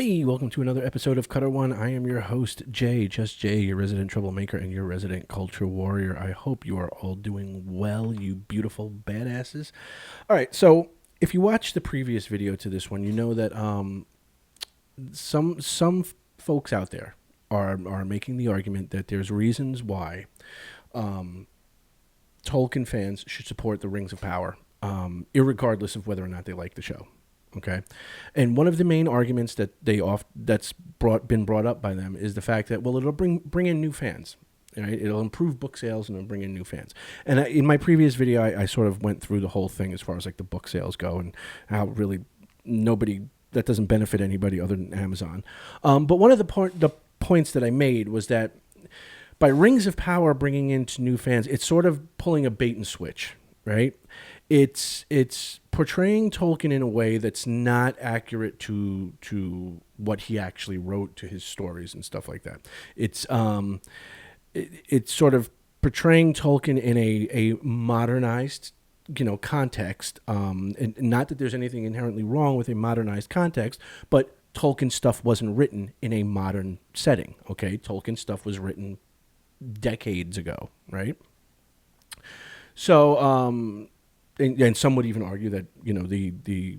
Hey, welcome to another episode of Cutter One. I am your host, Jay, just Jay, your resident troublemaker and your resident culture warrior. I hope you are all doing well, you beautiful badasses. All right, so if you watched the previous video to this one, you know that some folks out there are making the argument that there's reasons why Tolkien fans should support the Rings of Power, irregardless of whether or not they like the show. Okay, and one of the main arguments that been brought up by them is the fact that, well, it'll bring in new fans, right? It'll improve book sales and it'll bring in new fans. And in my previous video, I sort of went through the whole thing as far as like the book sales go and how really that doesn't benefit anybody other than Amazon. But one of the points that I made was that by Rings of Power bringing in new fans, it's sort of pulling a bait and switch, right? It's portraying Tolkien in a way that's not accurate to what he actually wrote, to his stories and stuff like that. It's sort of portraying Tolkien in a modernized, context. And not that there's anything inherently wrong with a modernized context, but Tolkien stuff wasn't written in a modern setting. Okay, Tolkien stuff was written decades ago, right? So. And some would even argue that the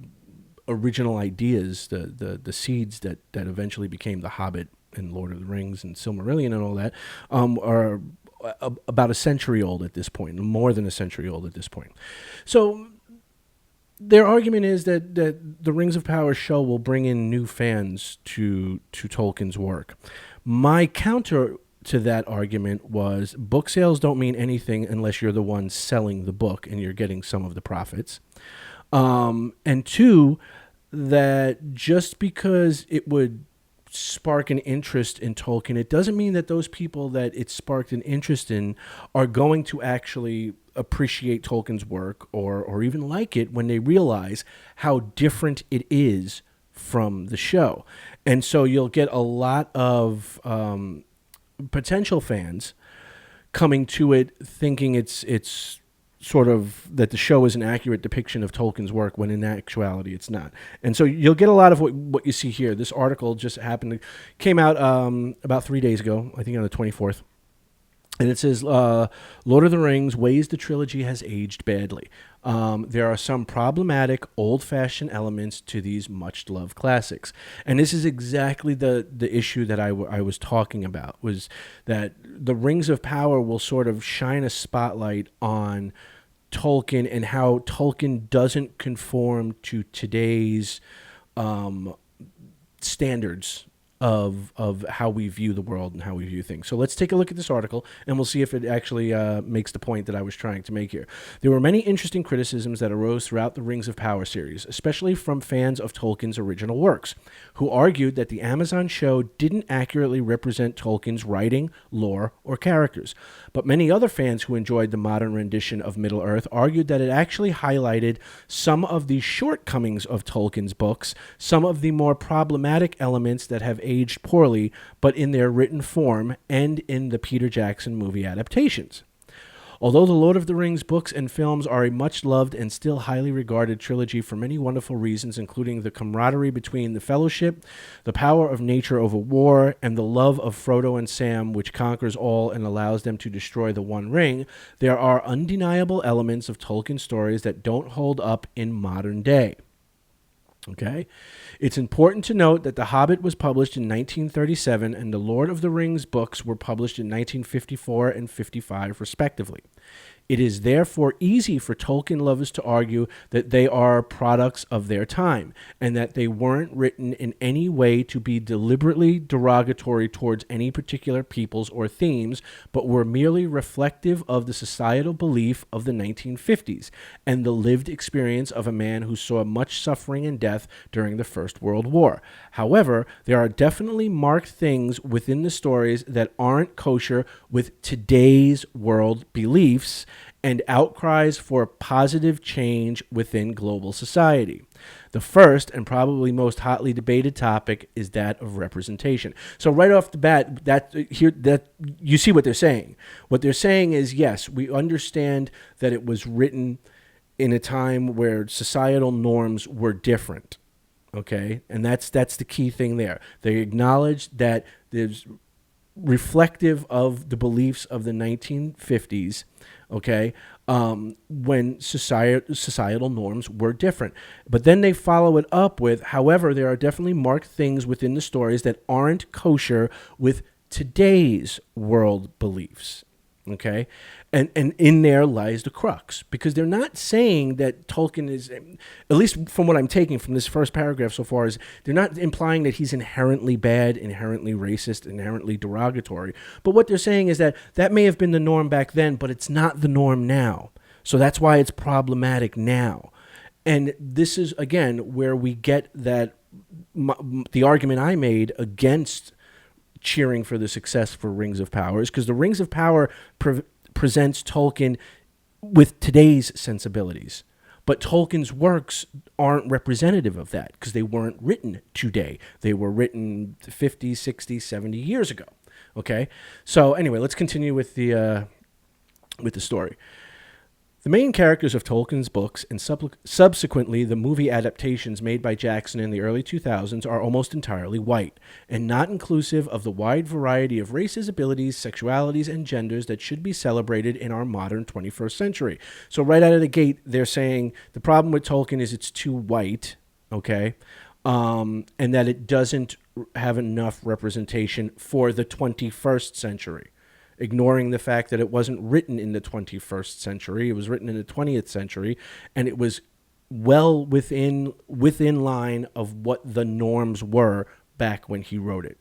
original ideas, the seeds that eventually became The Hobbit and Lord of the Rings and Silmarillion and all that are about a century old at this point, more than a century old at this point. So their argument is that the Rings of Power show will bring in new fans to Tolkien's work. My counter to that argument was book sales don't mean anything unless you're the one selling the book and you're getting some of the profits. And two, that just because it would spark an interest in Tolkien, it doesn't mean that those people that it sparked an interest in are going to actually appreciate Tolkien's work or even like it when they realize how different it is from the show. And so you'll get a lot of potential fans coming to it thinking it's sort of that the show is an accurate depiction of Tolkien's work when in actuality it's not. And so you'll get a lot of what you see here. This article just came out about 3 days ago, I think on the 24th. And it says, Lord of the Rings, ways the trilogy has aged badly. There are some problematic, old-fashioned elements to these much-loved classics. And this is exactly the issue that I was talking about, was that the Rings of Power will sort of shine a spotlight on Tolkien and how Tolkien doesn't conform to today's standards of how we view the world and how we view things. So let's take a look at this article, and we'll see if it actually makes the point that I was trying to make here. There were many interesting criticisms that arose throughout the Rings of Power series, especially from fans of Tolkien's original works, who argued that the Amazon show didn't accurately represent Tolkien's writing, lore, or characters. But many other fans who enjoyed the modern rendition of Middle-earth argued that it actually highlighted some of the shortcomings of Tolkien's books, some of the more problematic elements that have aged poorly, but in their written form and in the Peter Jackson movie adaptations. Although the Lord of the Rings books and films are a much-loved and still highly regarded trilogy for many wonderful reasons, including the camaraderie between the Fellowship, the power of nature over war, and the love of Frodo and Sam, which conquers all and allows them to destroy the One Ring, there are undeniable elements of Tolkien stories that don't hold up in modern day. Okay? It's important to note that The Hobbit was published in 1937 and the Lord of the Rings books were published in 1954 and 55 respectively. It is therefore easy for Tolkien lovers to argue that they are products of their time and that they weren't written in any way to be deliberately derogatory towards any particular peoples or themes, but were merely reflective of the societal belief of the 1950s and the lived experience of a man who saw much suffering and death during the First World War. However, there are definitely marked things within the stories that aren't kosher with today's world beliefs and outcries for positive change within global society. The first and probably most hotly debated topic is that of representation. So right off the bat, that you see what they're saying. What they're saying is, yes, we understand that it was written in a time where societal norms were different. Okay, and that's the key thing there. They acknowledge that there's reflective of the beliefs of the 1950s, okay, when societal norms were different. But then they follow it up with, however, there are definitely marked things within the stories that aren't kosher with today's world beliefs. Okay, and in there lies the crux, because they're not saying that Tolkien is, at least from what I'm taking from this first paragraph so far, is they're not implying that he's inherently bad, inherently racist, inherently derogatory. But what they're saying is that that may have been the norm back then, but it's not the norm now. So that's why it's problematic now. And this is, again, where we get that the argument I made against cheering for the success for Rings of Power is because the Rings of Power presents Tolkien with today's sensibilities. But Tolkien's works aren't representative of that because they weren't written today. They were written 50, 60, 70 years ago. Okay? So anyway, let's continue with the story. The main characters of Tolkien's books and subsequently the movie adaptations made by Jackson in the early 2000s are almost entirely white and not inclusive of the wide variety of races, abilities, sexualities, and genders that should be celebrated in our modern 21st century. So right out of the gate, they're saying the problem with Tolkien is it's too white, okay, and that it doesn't have enough representation for the 21st century, ignoring the fact that it wasn't written in the 21st century. It was written in the 20th century, and it was well within line of what the norms were back when he wrote it.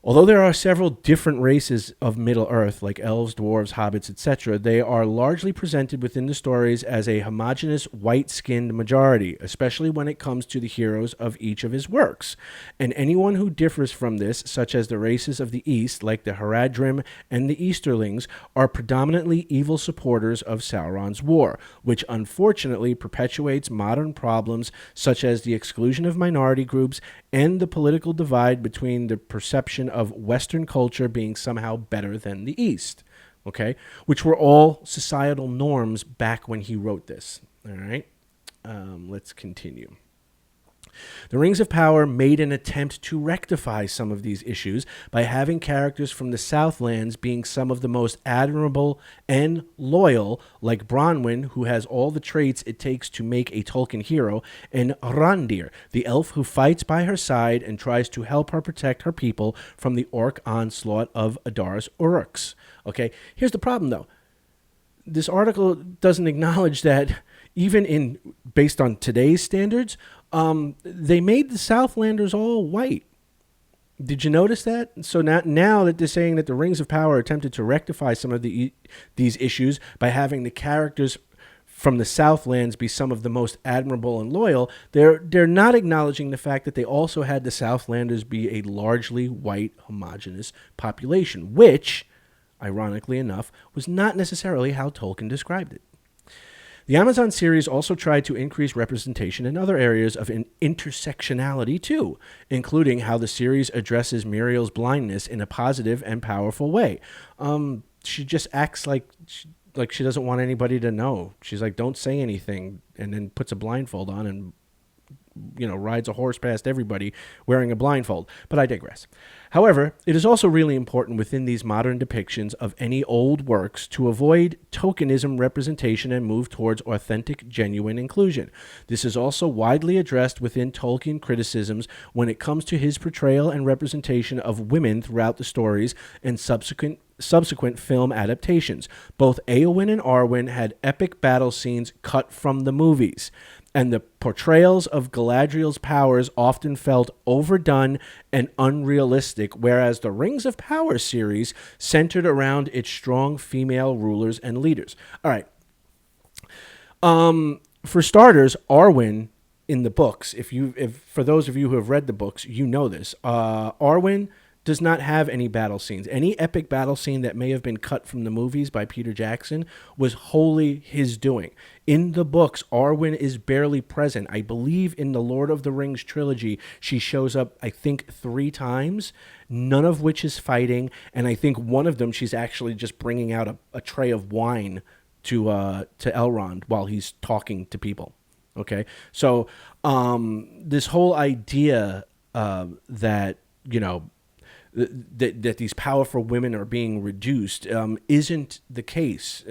Although there are several different races of Middle-earth, like elves, dwarves, hobbits, etc., they are largely presented within the stories as a homogeneous, white-skinned majority, especially when it comes to the heroes of each of his works. And anyone who differs from this, such as the races of the East, like the Haradrim and the Easterlings, are predominantly evil supporters of Sauron's war, which unfortunately perpetuates modern problems such as the exclusion of minority groups and the political divide between the perception of Western culture being somehow better than the East, okay, which were all societal norms back when he wrote this. All right, let's continue. The Rings of Power made an attempt to rectify some of these issues by having characters from the Southlands being some of the most admirable and loyal, like Bronwyn, who has all the traits it takes to make a Tolkien hero, and Randir, the elf who fights by her side and tries to help her protect her people from the orc onslaught of Adar's Uruks. Okay, here's the problem, though. This article doesn't acknowledge that even based on today's standards, they made the Southlanders all white. Did you notice that? So now that they're saying that the Rings of Power attempted to rectify some of these issues by having the characters from the Southlands be some of the most admirable and loyal, they're not acknowledging the fact that they also had the Southlanders be a largely white, homogeneous population, which, ironically enough, was not necessarily how Tolkien described it. The Amazon series also tried to increase representation in other areas of intersectionality too, including how the series addresses Muriel's blindness in a positive and powerful way. She just acts like she doesn't want anybody to know. She's like, don't say anything, and then puts a blindfold on and rides a horse past everybody wearing a blindfold. But I digress. However, it is also really important within these modern depictions of any old works to avoid tokenism representation and move towards authentic, genuine inclusion. This is also widely addressed within Tolkien criticisms when it comes to his portrayal and representation of women throughout the stories and subsequent film adaptations. Both Éowyn and Arwen had epic battle scenes cut from the movies, and the portrayals of Galadriel's powers often felt overdone and unrealistic, whereas the Rings of Power series centered around its strong female rulers and leaders. All right. For starters, Arwen in the books, if for those of you who have read the books, you know this. Arwen does not have any battle scenes. Any epic battle scene that may have been cut from the movies by Peter Jackson was wholly his doing. In the books, Arwen is barely present. I believe in the Lord of the Rings trilogy, she shows up, I think, 3 times, none of which is fighting, and I think one of them she's actually just bringing out a tray of wine to Elrond while he's talking to people. Okay, so this whole idea that that these powerful women are being reduced isn't the case.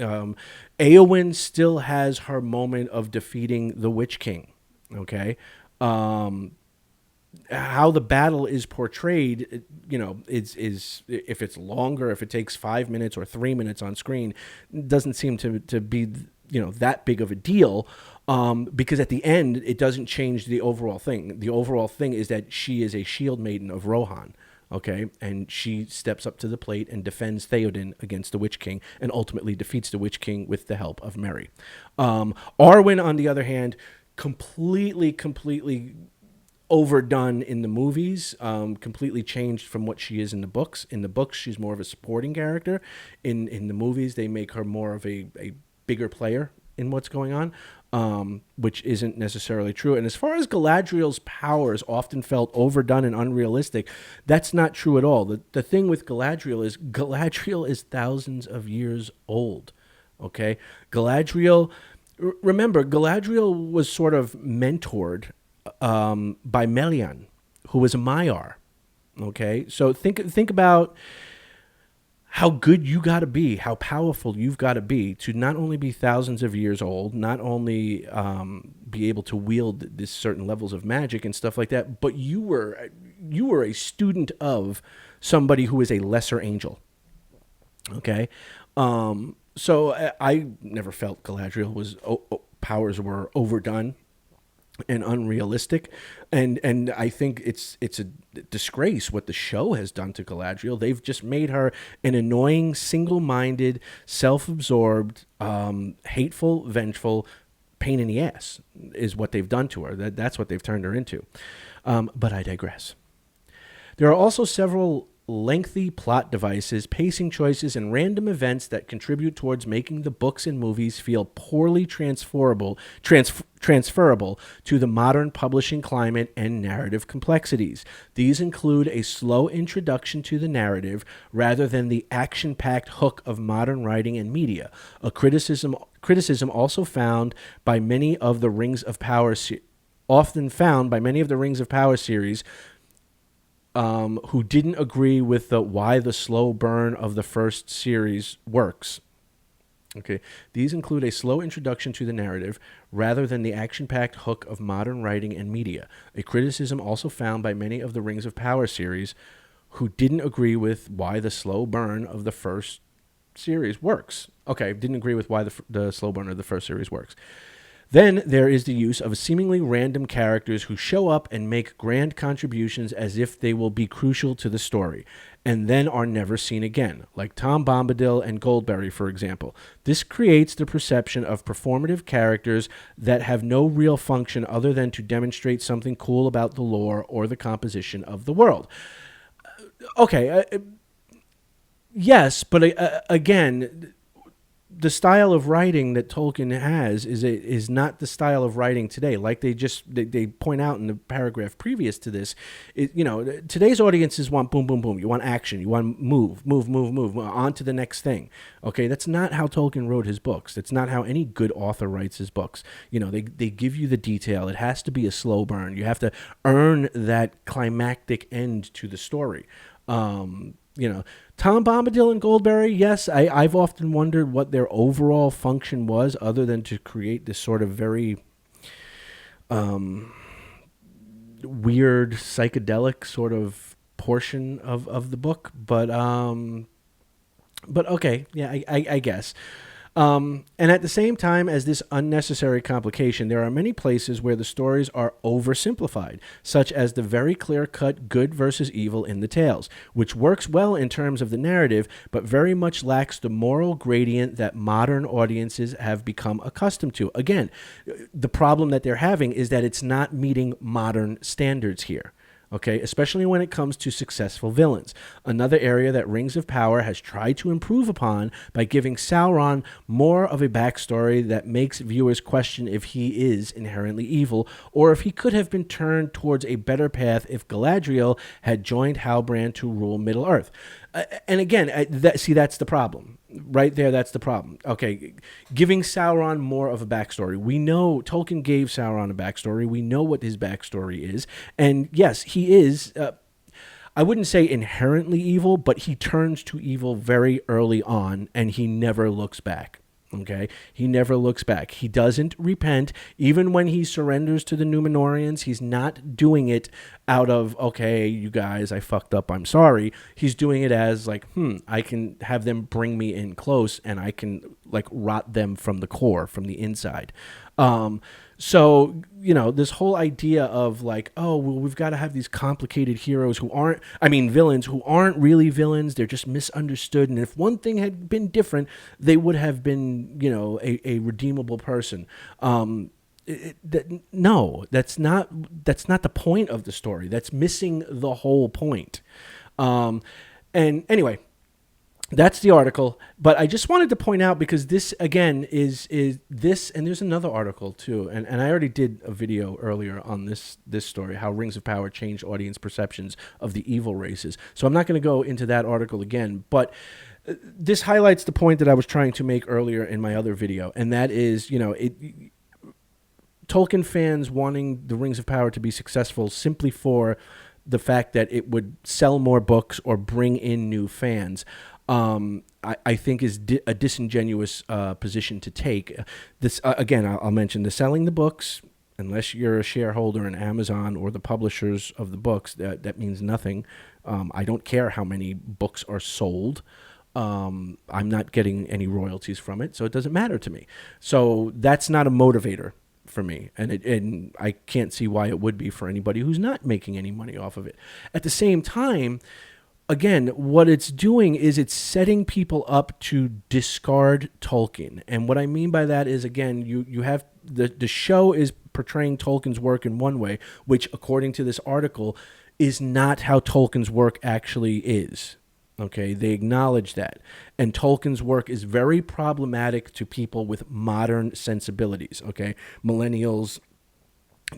Eowyn still has her moment of defeating the Witch King. Okay, um, how the battle is portrayed, is if it's longer, if it takes 5 minutes or 3 minutes on screen, doesn't seem to be that big of a deal, because at the end it doesn't change the overall thing. The overall thing is that she is a shield maiden of Rohan. Okay, and she steps up to the plate and defends Theoden against the Witch King, and ultimately defeats the Witch King with the help of Merry. Arwen, on the other hand, completely overdone in the movies, completely changed from what she is in the books. In the books, she's more of a supporting character. In the movies, they make her more of a bigger player in what's going on, which isn't necessarily true. And as far as Galadriel's powers often felt overdone and unrealistic, that's not true at all. The thing with Galadriel is thousands of years old. Okay, remember, Galadriel was sort of mentored by Melian, who was a Maiar. Okay, so think about how good you got to be, how powerful you've got to be to not only be thousands of years old, not only be able to wield this certain levels of magic and stuff like that, but you were a student of somebody who is a lesser angel. Okay, so I never felt Galadriel was powers were overdone and unrealistic, and I think it's a disgrace what the show has done to Galadriel. They've just made her an annoying, single-minded, self-absorbed, hateful, vengeful pain in the ass is what they've done to her. That's what they've turned her into. But I digress. There are also several lengthy plot devices, pacing choices, and random events that contribute towards making the books and movies feel poorly transferable to the modern publishing climate and narrative complexities. These include a slow introduction to the narrative rather than the action-packed hook of modern writing and media, a criticism also found by many of the Rings of Power series, who didn't agree with why the slow burn of the first series works. Okay, these include a slow introduction to the narrative rather than the action-packed hook of modern writing and media. A criticism also found by many of the Rings of Power series, who didn't agree with why the slow burn of the first series works. Okay, didn't agree with why the slow burn of the first series works. Then there is the use of seemingly random characters who show up and make grand contributions as if they will be crucial to the story, and then are never seen again, like Tom Bombadil and Goldberry, for example. This creates the perception of performative characters that have no real function other than to demonstrate something cool about the lore or the composition of the world. Okay, yes, but again, the style of writing that Tolkien has is not the style of writing today. Like they point out in the paragraph previous to this, today's audiences want boom, boom, boom. You want action. You want move, on to the next thing. Okay, that's not how Tolkien wrote his books. That's not how any good author writes his books. They give you the detail. It has to be a slow burn. You have to earn that climactic end to the story. Tom Bombadil and Goldberry, yes, I've often wondered what their overall function was other than to create this sort of very weird psychedelic sort of portion of the book. But okay, yeah, I guess. And at the same time as this unnecessary complication, there are many places where the stories are oversimplified, such as the very clear-cut good versus evil in the tales, which works well in terms of the narrative, but very much lacks the moral gradient that modern audiences have become accustomed to. Again, the problem that they're having is that it's not meeting modern standards here. Okay, especially when it comes to successful villains. Another area that Rings of Power has tried to improve upon by giving Sauron more of a backstory that makes viewers question if he is inherently evil, or if he could have been turned towards a better path if Galadriel had joined Halbrand to rule Middle-earth. And again, that's the problem. Right there, that's the problem. Okay, giving Sauron more of a backstory. We know Tolkien gave Sauron a backstory. We know what his backstory is. And yes, he is, I wouldn't say inherently evil, but he turns to evil very early on and he never looks back. Okay, he never looks back. He doesn't repent. Even when he surrenders to the Numenorians, he's not doing it out of, okay, you guys, I fucked up, I'm sorry. He's doing it as like, I can have them bring me in close and I can like rot them from the core, from the inside. So, this whole idea of like, oh, well, we've got to have these complicated heroes villains who aren't really villains. They're just misunderstood. And if one thing had been different, they would have been, a redeemable person. No, that's not the point of the story. That's missing the whole point. And anyway, that's the article, but I just wanted to point out because this again is this, and there's another article too, and I already did a video earlier on this story, how Rings of Power changed audience perceptions of the evil races. So I'm not going to go into that article again, but this highlights the point that I was trying to make earlier in my other video, and that is, Tolkien fans wanting the Rings of Power to be successful simply for the fact that it would sell more books or bring in new fans. I think is a disingenuous position to take. This again, I'll mention the selling the books. Unless you're a shareholder in Amazon or the publishers of the books, that means nothing. I don't care how many books are sold. I'm not getting any royalties from it, so it doesn't matter to me. So that's not a motivator for me, and I can't see why it would be for anybody who's not making any money off of it. At the same time, again, what it's doing is it's setting people up to discard Tolkien. And what I mean by that is, again, you have the show is portraying Tolkien's work in one way, which according to this article is not how Tolkien's work actually is. Okay, they acknowledge that. And Tolkien's work is very problematic to people with modern sensibilities, okay? Millennials,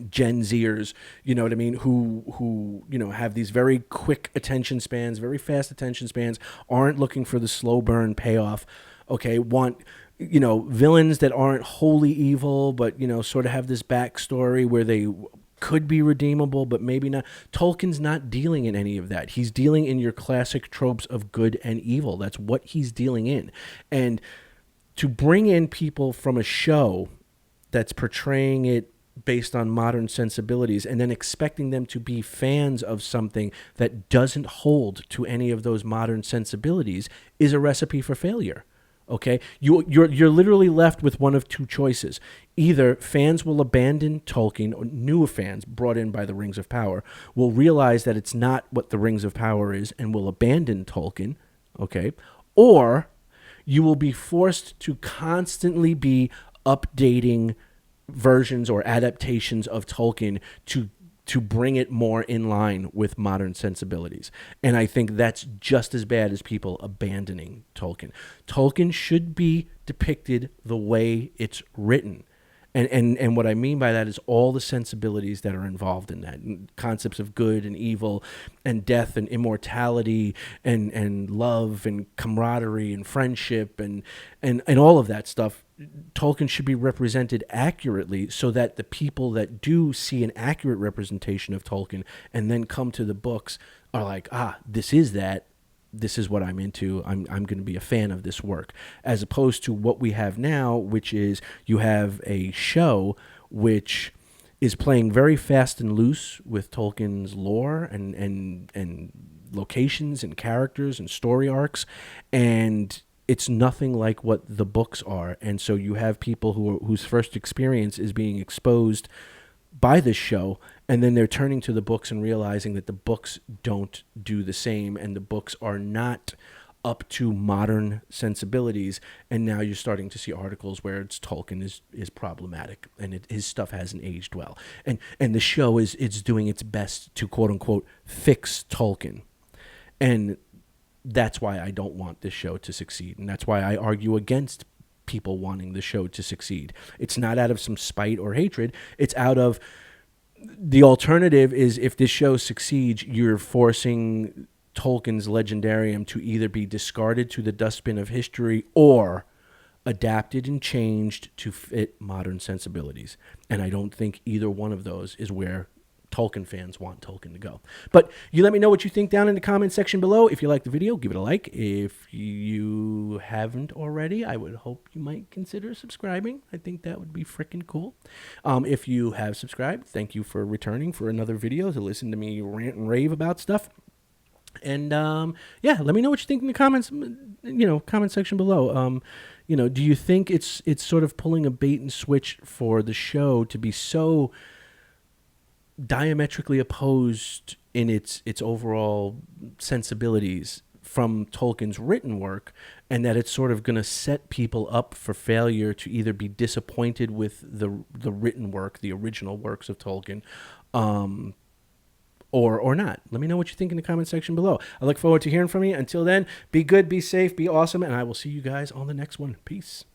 Gen Zers, you know what I mean, who have these very quick attention spans, very fast attention spans, aren't looking for the slow burn payoff, okay, want, villains that aren't wholly evil, but, sort of have this backstory where they could be redeemable, but maybe not. Tolkien's not dealing in any of that. He's dealing in your classic tropes of good and evil. That's what he's dealing in. And to bring in people from a show that's portraying it based on modern sensibilities and then expecting them to be fans of something that doesn't hold to any of those modern sensibilities is a recipe for failure. Okay, you're literally left with one of two choices. Either fans will abandon Tolkien, or newer fans brought in by the Rings of Power will realize that it's not what the Rings of Power is and will abandon Tolkien, okay? Or you will be forced to constantly be updating versions or adaptations of Tolkien to bring it more in line with modern sensibilities. And I think that's just as bad as people abandoning Tolkien. Tolkien should be depicted the way it's written. And what I mean by that is all the sensibilities that are involved in that. Concepts of good and evil and death and immortality and love and camaraderie and friendship and all of that stuff. Tolkien should be represented accurately so that the people that do see an accurate representation of Tolkien and then come to the books are like, this is that. This is what I'm into. I'm going to be a fan of this work, as opposed to what we have now, which is you have a show which is playing very fast and loose with Tolkien's lore and locations and characters and story arcs, and it's nothing like what the books are. And so you have people whose first experience is being exposed by this show, and then they're turning to the books and realizing that the books don't do the same, and the books are not up to modern sensibilities. And now you're starting to see articles where Tolkien is problematic and his stuff hasn't aged well, and the show it's doing its best to quote unquote fix Tolkien. And that's why I don't want this show to succeed, and that's why I argue against people wanting the show to succeed. It's not out of some spite or hatred. It's out of the alternative is if this show succeeds, you're forcing Tolkien's legendarium to either be discarded to the dustbin of history or adapted and changed to fit modern sensibilities. And I don't think either one of those is where Tolkien fans want Tolkien to go. But you let me know what you think down in the comment section below. If you like the video, give it a like. If you haven't already, I would hope you might consider subscribing. I think that would be freaking cool. If you have subscribed, thank you for returning for another video to listen to me rant and rave about stuff. And yeah, let me know what you think in the comments, comment section below. Do you think it's sort of pulling a bait and switch for the show to be so diametrically opposed in its overall sensibilities from Tolkien's written work, and that it's sort of going to set people up for failure to either be disappointed with the written work, the original works of Tolkien, or not? Let me know what you think in the comment section below. I look forward to hearing from you. Until then, be good, be safe, be awesome, and I will see you guys on the next one. Peace.